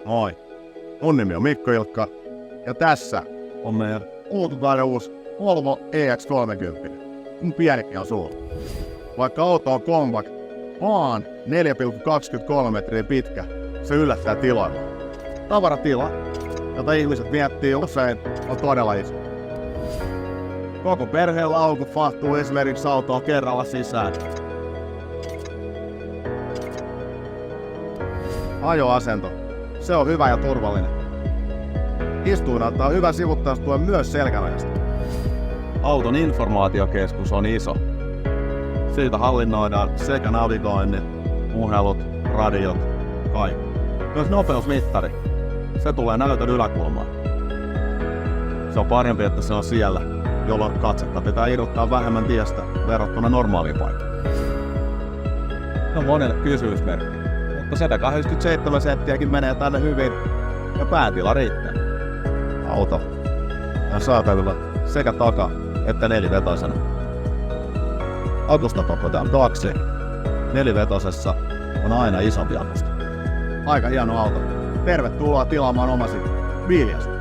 Moi, mun nimi on Mikko Ilkka ja tässä on meidän uutukainen uusi Volvo EX30. Mun pienikin on suuri. Vaikka auto on compact, vaan 4,23 metriä pitkä, se yllättää tiloilla. Tavaratila, jota ihmiset miettii usein, on todella iso. Koko perheen laukut mahtuu esimerkiksi autoon kerralla sisään. Ajoasento. Se on hyvä ja turvallinen. Istuin antaa hyvän sivuttaustuen myös selkärajasta. Auton informaatiokeskus on iso. Siitä hallinnoidaan sekä navigoinnit, puhelut, radiot, kaikki. Myös nopeusmittari. Se tulee näytön yläkulmaan. Se on parempi, että se on siellä, jolloin katsetta pitää irrottaa vähemmän tiestä verrattuna normaaliin paikkaan. Se on monelle kysymysmerkki, mutta 187 senttiäkin menee tänne hyvin ja päätila riittää. Auto on saatavilla sekä taka- että nelivetoisena. Akustapakko kaksi. Nelivetosessa on aina isompi akusta. Aika hieno auto. Tervetuloa tilaamaan omasi Viljasta.